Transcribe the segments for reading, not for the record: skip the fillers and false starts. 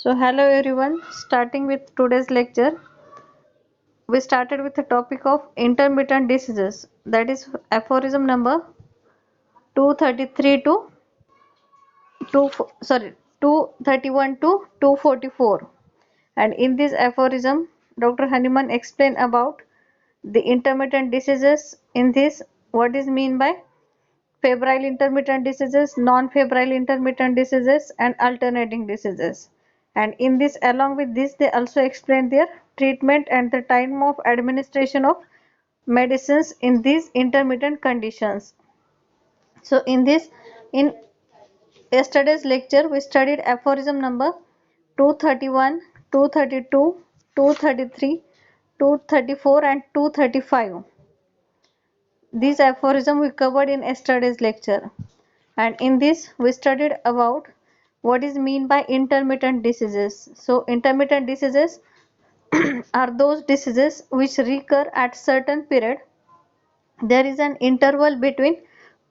So hello everyone, starting with today's lecture, we started with the topic of intermittent diseases, that is aphorism number 233 to 2 sorry 231 to 244. And in this aphorism, Dr. Hanuman explained about the intermittent diseases. In this, what is mean by febrile intermittent diseases, non-febrile intermittent diseases, and alternating diseases. And in this, along with this, they also explain their treatment and the time of administration of medicines in these intermittent conditions. So in this, in yesterday's lecture, we studied aphorism number 231, 232, 233, 234 and 235. These aphorisms we covered in yesterday's lecture. And in this we studied about what is mean by intermittent diseases. So intermittent diseases are those diseases which recur at certain period. There is an interval between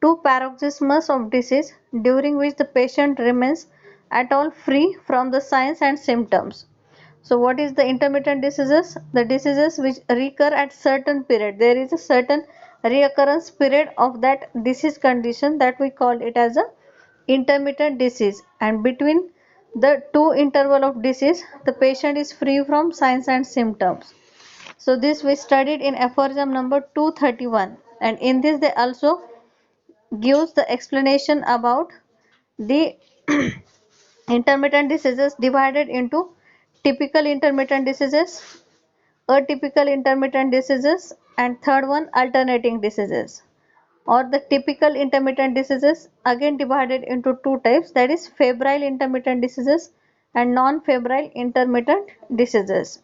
two paroxysms of disease during which the patient remains at all free from the signs and symptoms. So what is the intermittent diseases? The diseases which recur at certain period. There is a certain reoccurrence period of that disease condition, that we call it as a intermittent disease, and between the two interval of disease the patient is free from signs and symptoms. So this we studied in aphorism number 231, and in this they also gives the explanation about the intermittent diseases divided into typical intermittent diseases, atypical intermittent diseases, and third one alternating diseases. Or the typical intermittent diseases again divided into two types, that is febrile intermittent diseases and non-febrile intermittent diseases.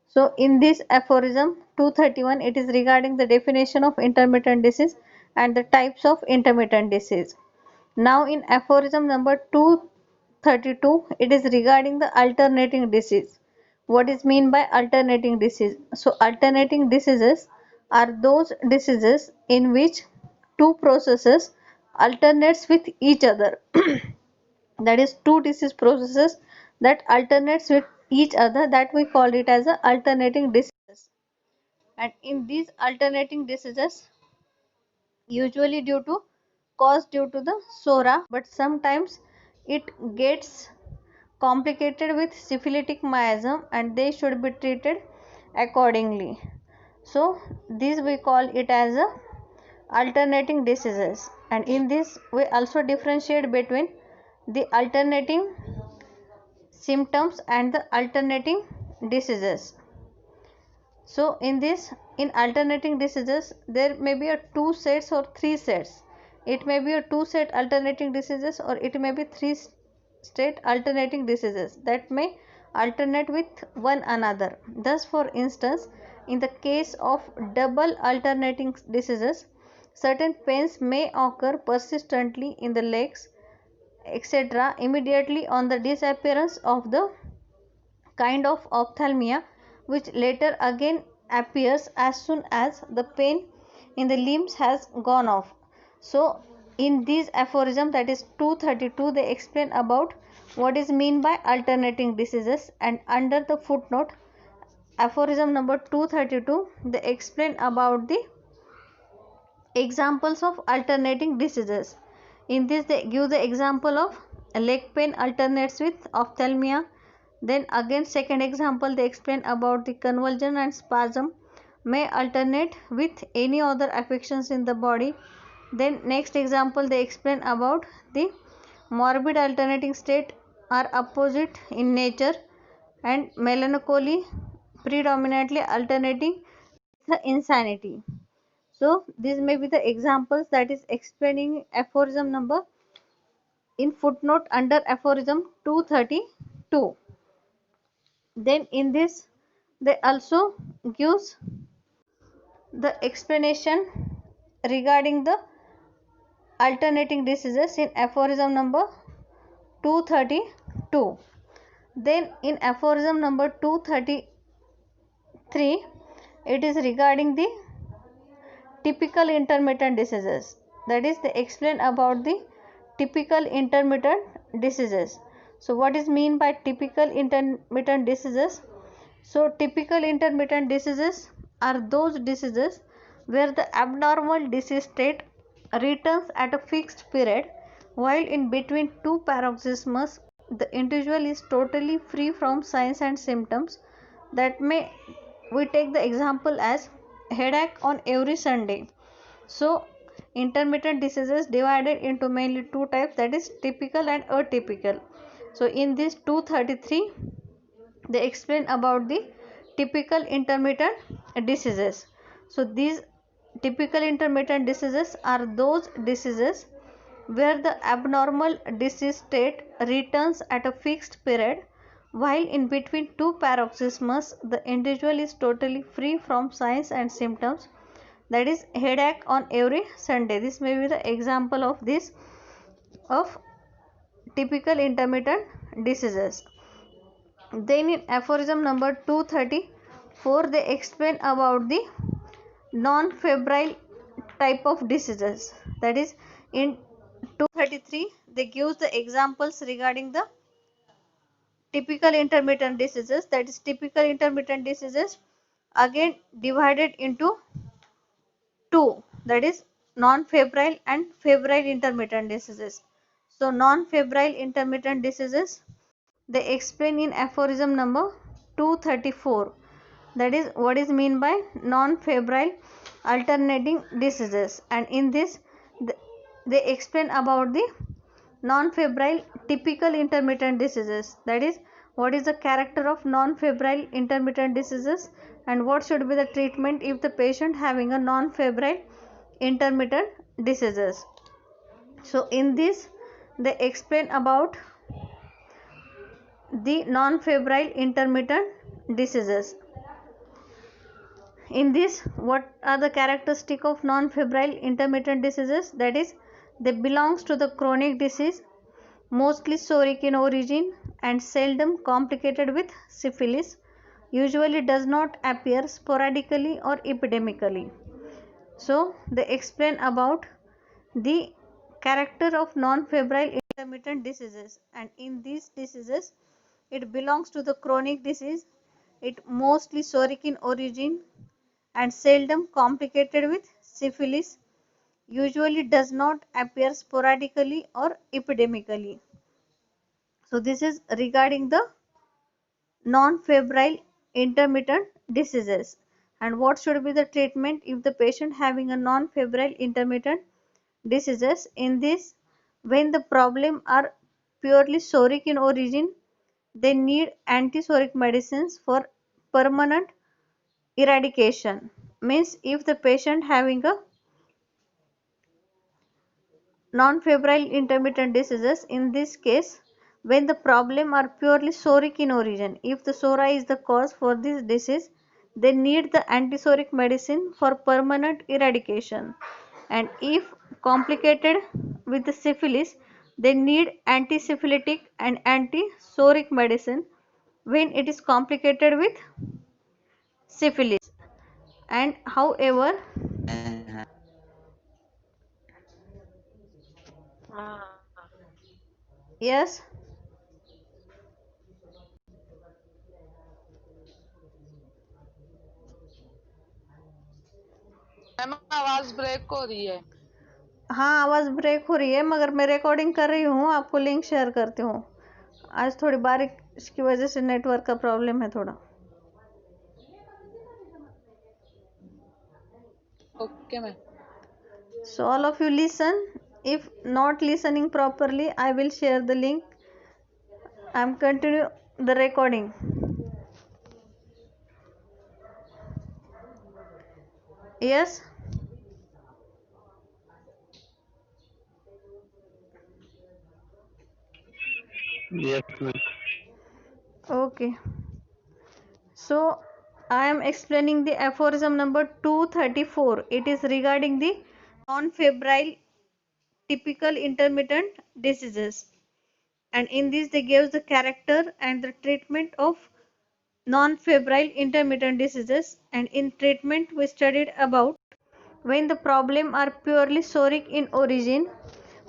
So in this aphorism 231, it is regarding the definition of intermittent disease and the types of intermittent disease. Now in aphorism number 232, it is regarding the alternating disease. What is mean by alternating disease? So alternating diseases are those diseases in which two processes alternates with each other. That is two disease processes that alternates with each other, that we call it as a alternating diseases. And in these alternating diseases, usually due to the sora, but sometimes it gets complicated with syphilitic miasm and they should be treated accordingly. So this we call it as a alternating diseases. And in this we also differentiate between the alternating symptoms and the alternating diseases. So in this, in alternating diseases, there may be a two sets or three sets. It may be a two set alternating diseases, or it may be three state alternating diseases that may alternate with one another. Thus, for instance, in the case of double alternating diseases, certain pains may occur persistently in the legs, etc., immediately on the disappearance of the kind of ophthalmia, which later again appears as soon as the pain in the limbs has gone off. So in this aphorism, that is 232, they explain about what is mean by alternating diseases, and under the footnote aphorism number 232, they explain about the examples of alternating diseases. In this they give the example of leg pain alternates with ophthalmia. Then again second example they explain about the convulsion and spasm may alternate with any other affections in the body. Then next example they explain about the morbid alternating state are opposite in nature, and melancholy predominantly alternating the insanity. So these may be the examples that is explaining aphorism number in footnote under aphorism 232. Then in this they also gives the explanation regarding the alternating diseases in aphorism number 232. Then in aphorism number 233, it is regarding the typical intermittent diseases, that is they explain about the typical intermittent diseases. So what is mean by typical intermittent diseases? So typical intermittent diseases are those diseases where the abnormal disease state returns at a fixed period, while in between two paroxysms the individual is totally free from signs and symptoms. That may, we take the example as headache on every Sunday. So intermittent diseases divided into mainly two types, that is typical and atypical. So in this 233 they explain about the typical intermittent diseases. So these typical intermittent diseases are those diseases where the abnormal disease state returns at a fixed period, while in between two paroxysms the individual is totally free from signs and symptoms, that is headache on every Sunday. This may be the example of this, of typical intermittent diseases. Then in aphorism number 234 they explain about the non-febrile type of diseases. That is in 233 they give the examples regarding the typical intermittent diseases. That is typical intermittent diseases again divided into two, that is non-febrile and febrile intermittent diseases. So non-febrile intermittent diseases they explain in aphorism number 234, that is what is mean by non-febrile alternating diseases, and in this they explain about the non-febrile typical intermittent diseases, that is what is the character of non-febrile intermittent diseases and what should be the treatment if the patient having a non-febrile intermittent diseases. So in this they explain about the non-febrile intermittent diseases. In this, what are the characteristic of non-febrile intermittent diseases? That is, they belongs to the chronic disease, mostly soric in origin and seldom complicated with syphilis, usually does not appear sporadically or epidemically. So they explain about the character of non-febrile intermittent diseases, and in these diseases it belongs to the chronic disease, it mostly soric in origin and seldom complicated with syphilis, usually does not appear sporadically or epidemically. So this is regarding the non-febrile intermittent diseases and what should be the treatment if the patient having a non-febrile intermittent diseases. In this, when the problem are purely soric in origin, they need antisoric medicines for permanent eradication. Means if the patient having a non-febrile intermittent diseases, in this case when the problem are purely soric in origin, if the sora is the cause for this disease, they need the antisoric medicine for permanent eradication, and if complicated with the syphilis they need antisyphilitic and antisoric medicine when it is complicated with syphilis. And however, yes, ma'am आवाज break हो रही है। हाँ आवाज़ break हो रही है मगर मैं रिकॉर्डिंग कर रही हूँ, आपको लिंक शेयर करती हूँ। आज थोड़ी बारिश की वजह से नेटवर्क का प्रॉब्लम है थोड़ा। Okay ma'am. So all of you listen. If not listening properly, I will share the link. I am continue the recording. Yes. Yes, ma'am. Okay. So I am explaining the aphorism number 234. It is regarding the non-febrile typical intermittent diseases. And in this they give the character and the treatment of non-febrile intermittent diseases, and in treatment we studied about when the problem are purely soric in origin,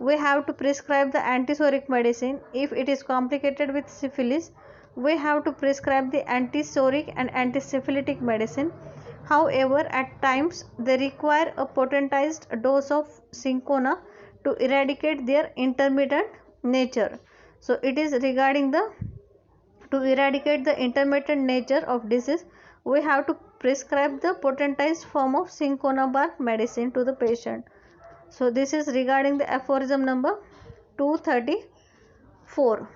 we have to prescribe the antisoric medicine. If it is complicated with syphilis, we have to prescribe the antisoric and antisyphilitic medicine. However, at times they require a potentized dose of cinchona to eradicate their intermittent nature. So it is regarding the to eradicate the intermittent nature of disease, we have to prescribe the potentized form of cinchona bark medicine to the patient. So this is regarding the aphorism number 234.